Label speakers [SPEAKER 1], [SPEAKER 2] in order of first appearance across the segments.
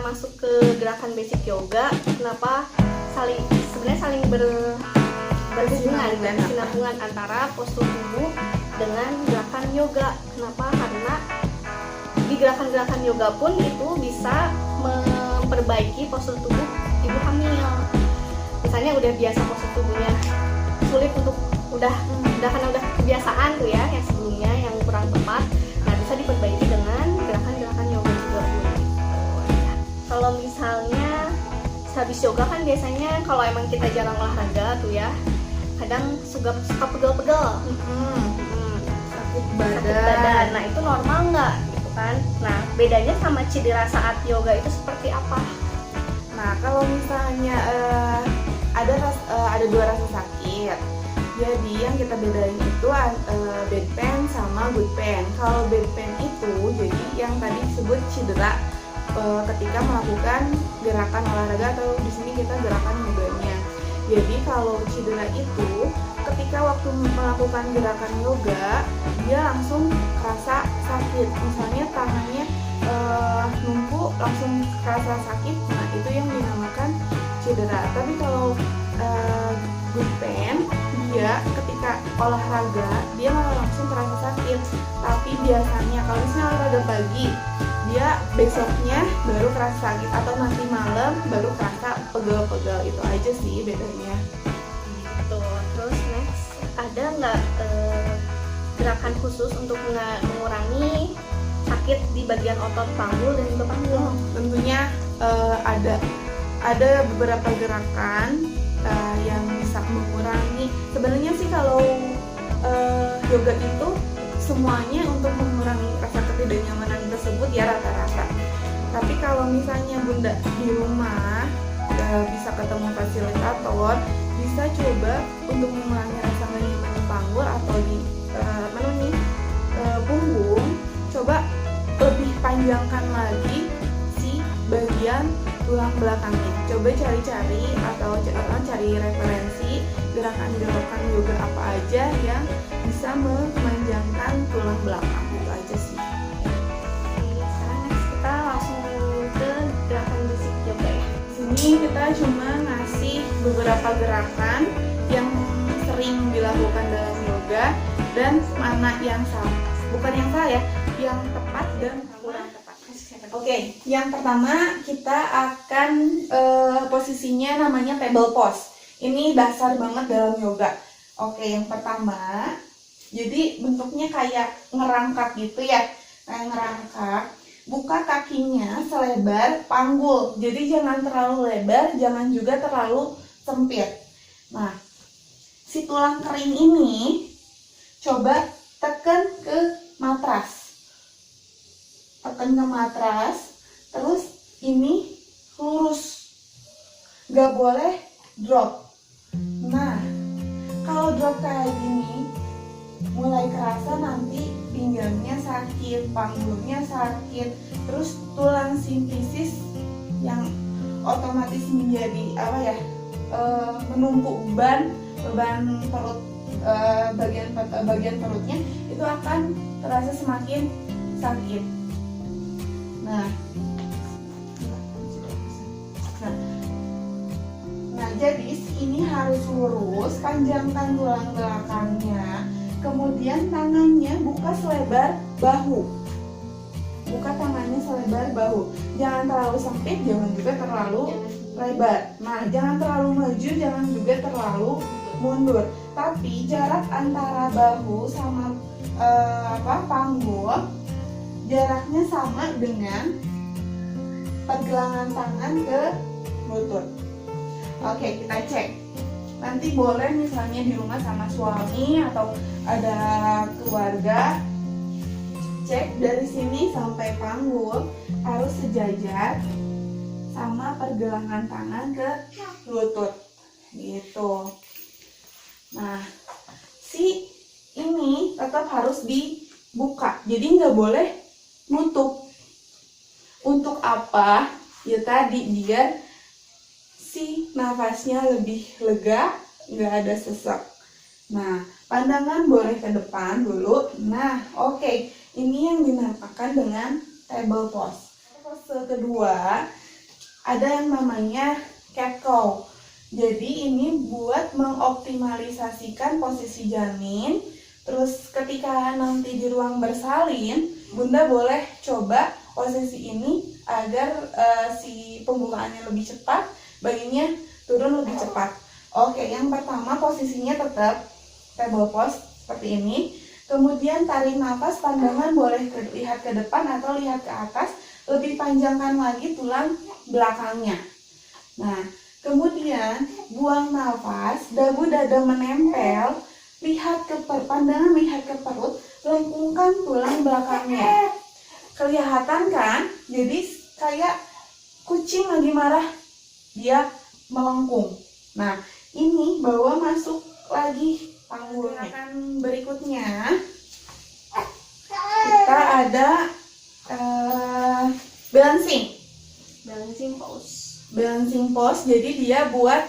[SPEAKER 1] masuk ke gerakan basic yoga, kenapa sebenarnya saling berkesinambungan antara postur tubuh dengan gerakan yoga. Kenapa? Karena di gerakan-gerakan yoga pun itu bisa memperbaiki postur tubuh ibu hamil. Misalnya udah biasa postur tubuhnya sulit untuk karena udah kebiasaan tuh ya yang sebelumnya yang kurang tepat, nah bisa diperbaiki dengan gerakan-gerakan yoga juga Bu. Kalau misalnya habis yoga kan biasanya kalau emang kita jarang olahraga tuh ya, kadang suka pegel-pegel, sakit badan. Nah itu normal nggak gitu kan? Nah bedanya sama cedera saat yoga itu seperti apa?
[SPEAKER 2] Nah kalau misalnya ada dua rasa sakit. Jadi yang kita bedain itu bad pain sama good pain. Kalau bad pain itu jadi yang tadi disebut cedera ketika melakukan gerakan olahraga atau di sini kita gerakan yoganya. Jadi kalau cedera itu ketika waktu melakukan gerakan yoga dia langsung kerasa sakit. Misalnya tangannya numpuk langsung kerasa sakit. Nah itu yang dinamakan cedera. Tapi kalau good pain dia ketika olahraga dia malah langsung terasa sakit. Tapi biasanya kalau misalnya olahraga pagi dia besoknya baru kerasa sakit atau nanti malam baru kerasa pegel-pegel. Itu aja sih bedanya.
[SPEAKER 1] Gitu. Terus next ada nggak gerakan khusus untuk mengurangi sakit di bagian otot panggul dan juga panggul?
[SPEAKER 2] Tentunya ada beberapa gerakan yang bisa mengurangi. Sebenarnya sih kalau yoga itu semuanya untuk mengurangi rasa ketidaknyamanan tersebut ya rata-rata. Tapi kalau misalnya Bunda di rumah bisa ketemu fasilitator, bisa coba untuk mengurangi rasa nggak nyaman di panggul atau di punggung. Coba lebih panjangkan lagi si bagian tulang belakangnya. Coba cari-cari atau cari referensi gerakan-gerakan yoga apa aja yang bisa memanjangkan tulang belakang. Itu aja sih.
[SPEAKER 1] Oke, sekarang next kita langsung ke gerakan basic yoga ya.
[SPEAKER 2] Sini kita cuma ngasih beberapa gerakan yang sering dilakukan dalam yoga dan mana yang salah. Bukan yang salah ya, yang tepat dan kurang tepat. Oke, yang pertama kita akan posisinya namanya table pose. Ini dasar banget dalam yoga. Oke, yang pertama, jadi bentuknya kayak ngerangkak gitu ya. Kayak ngerangkak, buka kakinya selebar panggul. Jadi jangan terlalu lebar, jangan juga terlalu sempit. Nah, si tulang kering ini coba tekan ke matras. Tekan ke matras, terus ini lurus, gak boleh drop. Nah, kalau drop kayak gini, mulai kerasa nanti pinggangnya sakit, panggulnya sakit, terus tulang simfisis yang otomatis menjadi menumpuk beban perut, bagian perutnya itu akan terasa semakin sakit. Nah, jadi ini harus lurus, panjangkan tulang belakangnya, kemudian tangannya buka selebar bahu. Buka tangannya selebar bahu. Jangan terlalu sempit, jangan juga terlalu lebar. Nah, jangan terlalu maju, jangan juga terlalu mundur. Tapi jarak antara bahu sama panggul jaraknya sama dengan pergelangan tangan ke lutut. Oke, kita cek. Nanti boleh misalnya di rumah sama suami atau ada keluarga, cek dari sini sampai panggul harus sejajar sama pergelangan tangan ke lutut gitu. Nah, si ini tetap harus dibuka, jadi nggak boleh nutup. Untuk apa? Ya tadi biar si nafasnya lebih lega, nggak ada sesak. Nah, pandangan boleh ke depan dulu. Nah, oke. Ini yang dinamakan dengan table pose. Pose kedua, ada yang namanya cat cow. Jadi ini buat mengoptimalisasikan posisi janin. Terus ketika nanti di ruang bersalin, Bunda boleh coba posisi ini agar si pembukaannya lebih cepat, bayinya turun lebih cepat. Oke, yang pertama posisinya tetap table pose seperti ini. Kemudian tarik nafas, pandangan boleh lihat ke depan atau lihat ke atas. Lebih panjangkan lagi tulang belakangnya. Nah, kemudian buang nafas, dagu dada menempel, lihat ke pandangan lihat ke perut, lengkungkan tulang belakangnya. Kelihatan kan? Jadi kayak kucing lagi marah, dia melengkung. Nah, ini bawa masuk lagi panggulnya. Berikutnya kita ada balancing pose. Jadi dia buat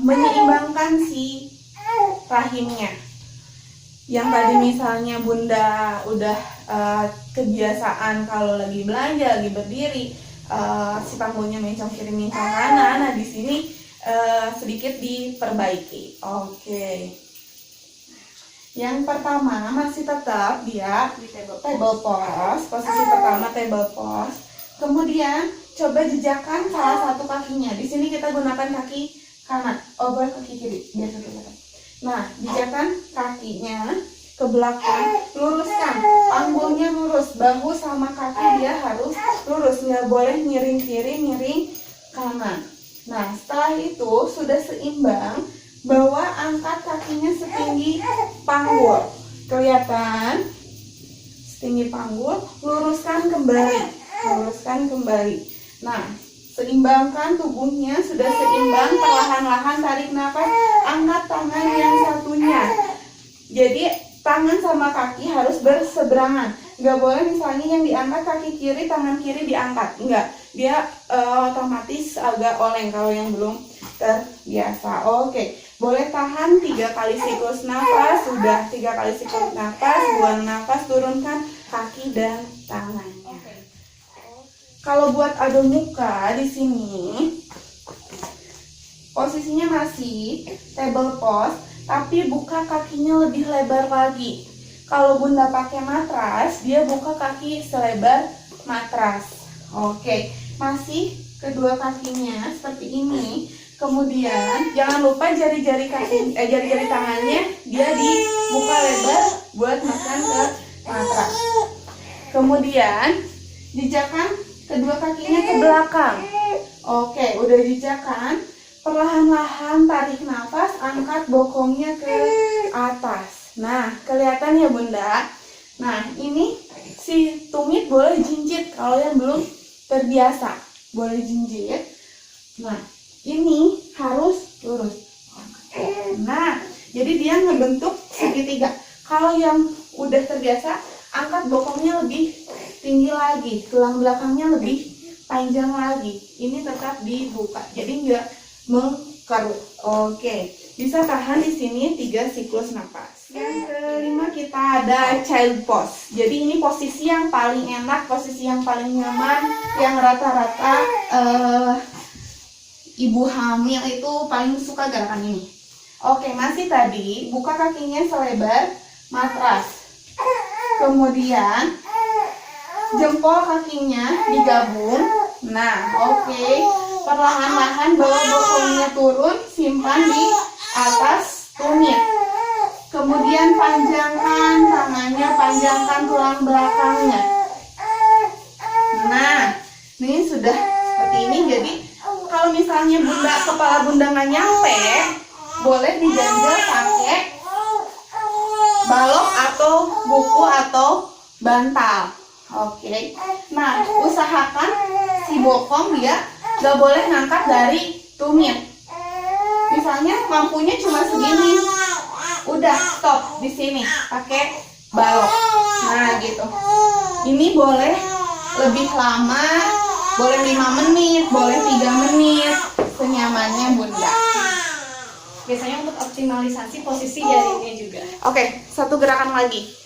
[SPEAKER 2] menyeimbangkan si rahimnya. Yang tadi misalnya Bunda udah kebiasaan kalau lagi belanja, lagi berdiri, si panggulnya mencong kiri mencong kanan. Nah, di sini sedikit diperbaiki. Oke. Yang pertama masih tetap dia di table pose. Posisi pertama table pose. Kemudian coba jejakkan salah satu kakinya. Di sini kita gunakan kaki kanan. Oh, boleh kaki kiri biar kelihatan. Nah, jejakkan kakinya ke belakang, luruskan panggulnya lurus, bahu sama kaki dia harus lurus, nggak boleh miring kiri, miring kanan. Nah, setelah itu sudah seimbang, bawa angkat kakinya setinggi panggul, kelihatan setinggi panggul, luruskan kembali. Nah, seimbangkan tubuhnya, sudah seimbang, perlahan-lahan tarik nafas, angkat tangan yang satunya. Jadi tangan sama kaki harus berseberangan. Nggak boleh misalnya yang diangkat kaki kiri, tangan kiri diangkat. Enggak, dia otomatis agak oleng kalau yang belum terbiasa. Oke, boleh tahan 3 kali siklus nafas. Sudah 3 kali siklus nafas, buang nafas, turunkan kaki dan tangannya. Kalau buat ado muka di sini posisinya masih table pose, tapi buka kakinya lebih lebar lagi. Kalau Bunda pakai matras, dia buka kaki selebar matras. Oke, masih kedua kakinya seperti ini. Kemudian jangan lupa jari-jari tangannya dia dibuka lebar buat makan ke matras. Kemudian jejakkan kedua kakinya ke belakang. Oke, udah jejakkan. Perlahan-lahan tarik nafas, angkat bokongnya ke atas. Nah, kelihatan ya Bunda? Nah, ini si tumit boleh jinjit kalau yang belum terbiasa. Boleh jinjit. Nah, ini harus lurus. Nah, jadi dia ngebentuk segitiga. Kalau yang udah terbiasa, angkat bokongnya lebih tinggi lagi, tulang belakangnya lebih panjang lagi. Ini tetap dibuka, jadi nggak mengkerut. Oke, bisa tahan di sini 3 siklus nafas. Yang kelima kita ada child pose. Jadi ini posisi yang paling enak, posisi yang paling nyaman, yang rata-rata ibu hamil itu paling suka gerakan ini. Oke, masih tadi buka kakinya selebar matras. Kemudian jempol kakinya digabung. Nah, oke. Perlahan-lahan bawa bokongnya turun, simpan di atas tumit. Kemudian panjangkan tangannya, panjangkan tulang belakangnya. Nah, ini sudah seperti ini. Jadi kalau misalnya kepala Bunda nggak nyampe, boleh diganjel pakai balok atau buku atau bantal. Oke. Nah, usahakan si bokong dia gak boleh ngangkat dari tumit. Misalnya mampunya cuma segini, udah stop di sini pakai balok. Nah, gitu. Ini boleh lebih lama, boleh 5 menit, boleh 3 menit, senyamannya Bunda.
[SPEAKER 1] Biasanya untuk optimalisasi posisi jarinya juga.
[SPEAKER 2] Oke, satu gerakan lagi.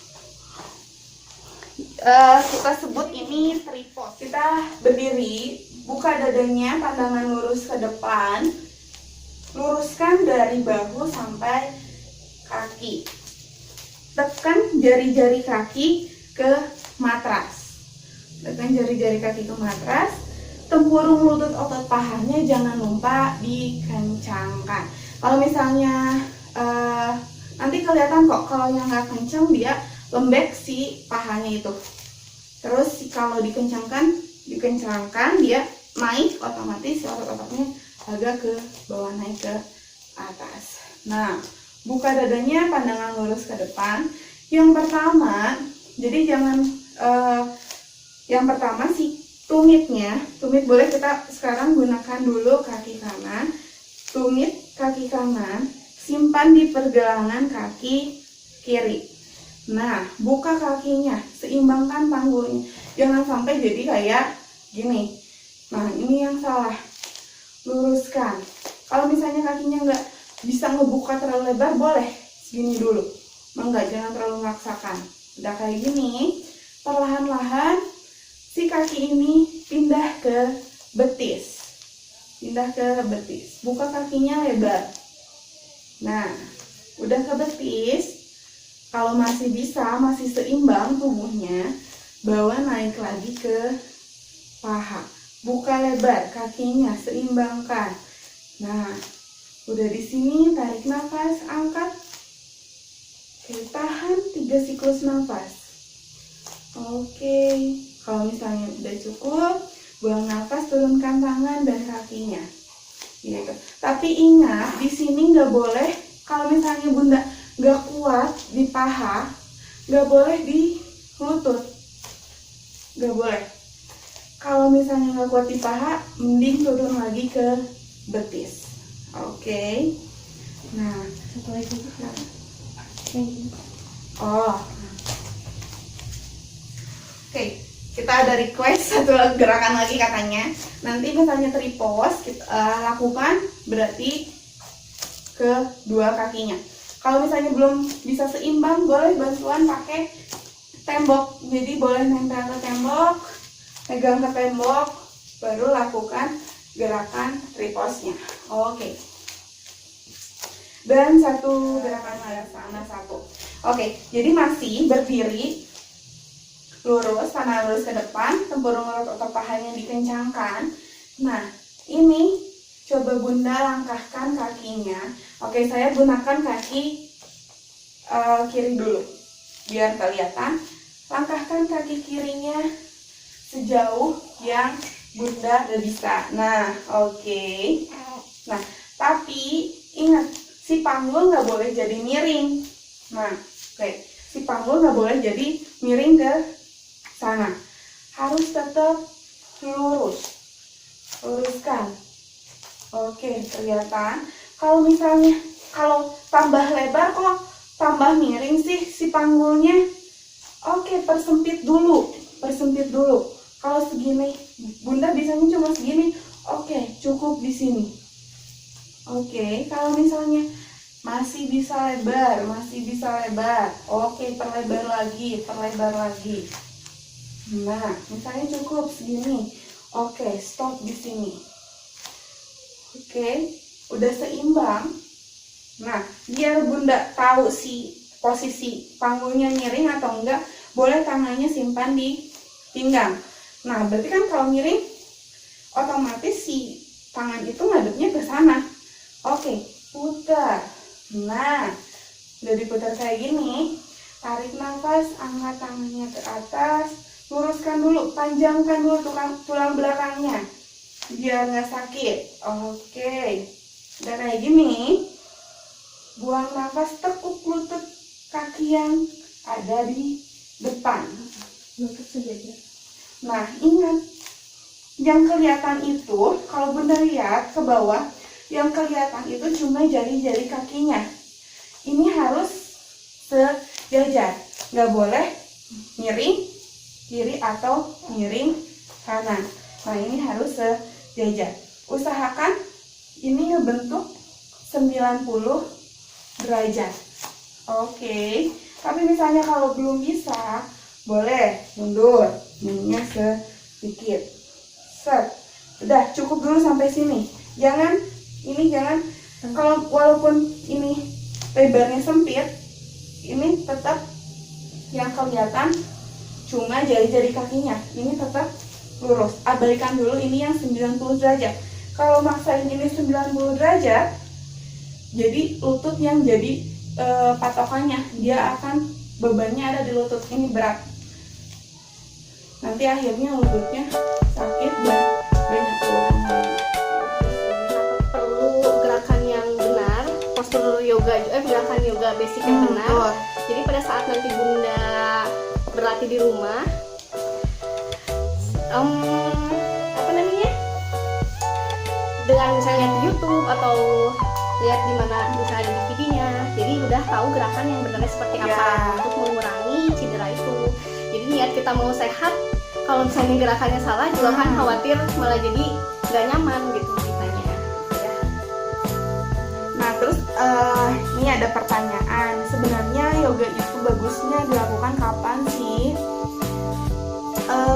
[SPEAKER 2] Kita sebut ini tripod. Kita berdiri buka dadanya, pandangan lurus ke depan. Luruskan dari bahu sampai kaki. Tekan jari-jari kaki ke matras. Tekan jari-jari kaki ke matras. Tempurung lutut otot pahanya jangan lupa dikencangkan. Kalau misalnya nanti kelihatan kok kalau yang nggak kencang dia lembek si pahanya itu. Terus kalau dikencangkan dia naik, otomatis si otot-ototnya agak ke bawah, naik ke atas. Nah, buka dadanya, pandangan lurus ke depan. Yang pertama, jadi jangan yang pertama si tumit boleh kita sekarang gunakan dulu kaki kanan. Tumit kaki kanan simpan di pergelangan kaki kiri. Nah, buka kakinya, seimbangkan panggulnya. Jangan sampai jadi kayak gini. Nah, ini yang salah. Luruskan. Kalau misalnya kakinya nggak bisa ngebuka terlalu lebar, boleh segini dulu. Enggak, jangan terlalu memaksakan. Udah kayak gini, perlahan-lahan si kaki ini pindah ke betis. Buka kakinya lebar. Nah, udah ke betis. Kalau masih bisa, masih seimbang tubuhnya, bawa naik lagi ke paha. Buka lebar kakinya, seimbangkan. Nah, udah di sini, tarik nafas, angkat. Oke, tahan 3 siklus nafas. Oke, kalau misalnya udah cukup, buang nafas, turunkan tangan dan kakinya. Gitu. Tapi ingat, di sini nggak boleh, kalau misalnya Bunda nggak kuat di paha, nggak boleh di lutut. Nggak boleh. Kalau misalnya nggak kuat di paha, mending turun lagi ke betis. Oke. Nah,
[SPEAKER 1] Satu lagi.
[SPEAKER 2] oh. Oke, kita ada request satu gerakan lagi katanya. Nanti misalnya tripos kita lakukan berarti ke dua kakinya. Kalau misalnya belum bisa seimbang, boleh bantuan pakai tembok. Jadi boleh nempel ke tembok, pegang ke tembok, baru lakukan gerakan triposnya. Oke. Dan satu gerakan sana satu. Oke, jadi masih berdiri lurus, pandangan lurus ke depan, tempurung otot pahanya dikencangkan. Nah, ini coba Bunda langkahkan kakinya. Oke, saya gunakan kaki kiri dulu biar kelihatan. Langkahkan kaki kirinya sejauh yang Bunda udah bisa. Nah, oke. Nah, tapi ingat, si panggul nggak boleh jadi miring. Nah, oke. Si panggul nggak boleh jadi miring ke sana. Harus tetap lurus. Luruskan. Oke, kelihatan. Kalau misalnya, kalau tambah lebar kok tambah miring sih si panggulnya. Oke, persempit dulu. Kalau segini, Bunda bisanya cuma segini. Oke, cukup di sini. Oke, kalau misalnya masih bisa lebar. Oke, perlebar lagi. Nah, misalnya cukup segini. Oke, stop di sini. Oke, udah seimbang. Nah, biar Bunda tahu si posisi panggulnya miring atau enggak, boleh tangannya simpan di pinggang. Nah, berarti kan kalau miring, otomatis si tangan itu ngadepnya ke sana. Oke, putar. Nah, udah diputar kayak gini. Tarik nafas, angkat tangannya ke atas. Luruskan dulu, panjangkan dulu tulang belakangnya biar nggak sakit. Oke, udah kayak gini. Buang nafas, tekuk lutut kaki yang ada di depan.
[SPEAKER 1] Lutut sejajar.
[SPEAKER 2] Nah, ingat, yang kelihatan itu, kalau Bunda lihat ke bawah, yang kelihatan itu cuma jari-jari kakinya. Ini harus sejajar, nggak boleh miring kiri atau miring kanan. Nah, ini harus sejajar. Usahakan ini ngebentuk 90 derajat. Oke. Tapi misalnya kalau belum bisa, boleh mundur, minyak sedikit. Set. Udah cukup dulu sampai sini. Jangan kalau walaupun ini lebarnya sempit, ini tetap yang kelihatan cuma jari-jari kakinya. Ini tetap lurus. Abaikan dulu ini yang 90 derajat. Kalau maksain ini 90 derajat, jadi lutut yang jadi patokannya. Dia akan bebannya ada di lutut. Ini berat. Nanti akhirnya lututnya sakit dan banyak keluhan lain.
[SPEAKER 1] Perlu gerakan yang benar, postur yoga gerakan yoga basic yang benar.
[SPEAKER 2] Betul.
[SPEAKER 1] Jadi pada saat nanti Bunda berlatih di rumah, dengan misalnya lihat di YouTube atau lihat di mana misalnya di videonya, jadi udah tahu gerakan yang benarnya seperti apa untuk mengurangi cedera itu. Jadi niat kita mau sehat, kalau misalnya gerakannya salah juga kan khawatir malah jadi nggak nyaman gitu kitanya. Ya.
[SPEAKER 2] Nah terus ini ada pertanyaan, sebenarnya yoga itu bagusnya dilakukan kapan sih?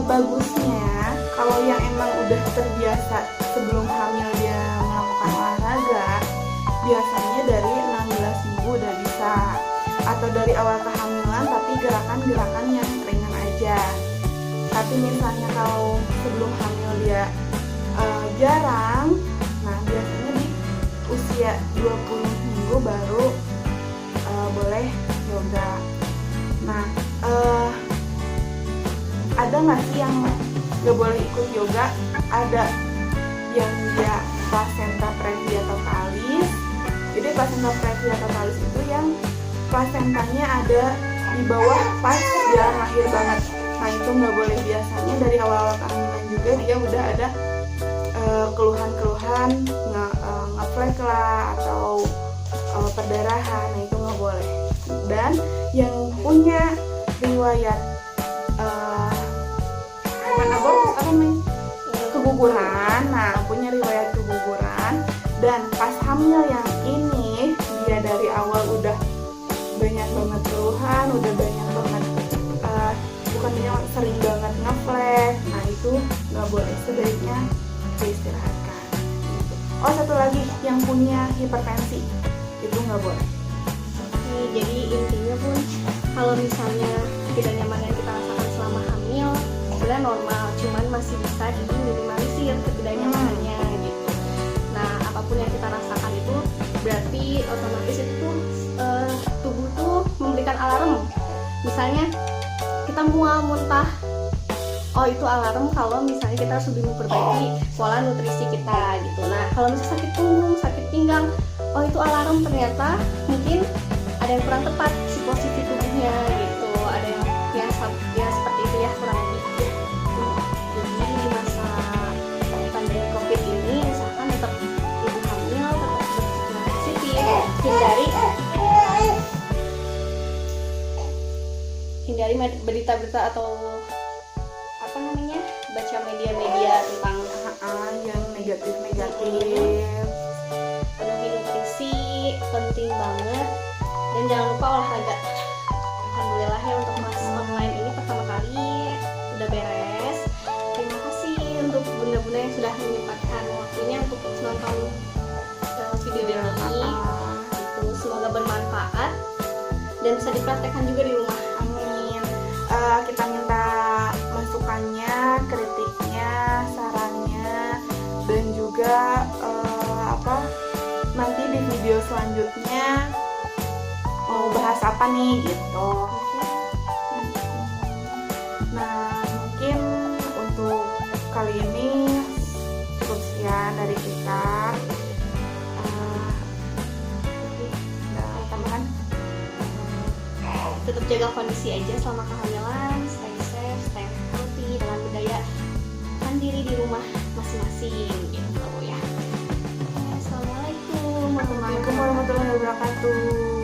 [SPEAKER 2] Bagusnya kalau yang emang udah terbiasa sebelum hamil dia melakukan olahraga, biasanya dari 16 minggu udah bisa, atau dari awal kehamilan tapi gerakan-gerakan yang ringan aja. Tapi misalnya kalau sebelum hamil dia jarang, nah biasanya di usia 20 minggu baru boleh yoga. Nah ada nggak sih yang nggak boleh ikut yoga? Ada yang dia placenta previa-totalis. Jadi placenta previa-totalis itu yang placentanya ada di bawah pas dia lahir banget. Nah itu nggak boleh. Biasanya dari awal-awal kehamilan juga dia udah ada keluhan-keluhan ngeflek lah atau perdarahan. Nah itu nggak boleh. Dan yang punya riwayat keguguran, nah punya riwayat keguguran dan pas hamil yang ini dia dari awal udah banyak banget keluhan, udah banyak banget bukannya sering banget ngeflek, nah itu nggak boleh, sebaiknya diistirahatkan gitu. Oh satu lagi, yang punya hipertensi itu nggak boleh.
[SPEAKER 1] Jadi intinya pun kalau misalnya tidak nyaman yang kita rasakan selama hamil sebenarnya normal, cuman masih bisa diminimalisir ketidaknyamanannya gitu. Nah apapun yang kita rasakan itu berarti otomatis itu tubuh tuh memberikan alarm. Misalnya kita mual, muntah, oh itu alarm kalau misalnya kita harus lebih memperbaiki pola nutrisi kita gitu. Nah kalau misalnya sakit punggung, sakit pinggang, oh itu alarm ternyata mungkin ada yang kurang tepat si posisi tubuhnya gitu, ada yang ya seperti itu ya kurang lebih. Jadi di masa pandemi COVID ini misalkan tetap ibu hamil tetap berpikiran positif, hindari berita-berita atau baca media-media tentang
[SPEAKER 2] yang negatif-negatif.
[SPEAKER 1] Penuhi nutrisi penting banget. Dan jangan lupa olahraga. Alhamdulillah ya untuk kelas online ini pertama kali udah beres. Terima kasih untuk bunda-bunda yang sudah menyempatkan waktunya untuk nonton video ini. Itu semoga bermanfaat dan bisa dipraktekkan juga di rumah.
[SPEAKER 2] Amin. Kita minta masukannya, kritiknya, sarannya, dan juga nanti di video selanjutnya mau bahas apa nih gitu. Nah mungkin untuk kali ini cukup sekian dari kita. Ada tambahan?
[SPEAKER 1] Tetap jaga kondisi aja selama kehamilan, stay safe, stay healthy dengan berdayakan diri di rumah masing-masing gitu ya. Assalamualaikum
[SPEAKER 2] Assalamualaikum warahmatullahi wabarakatuh.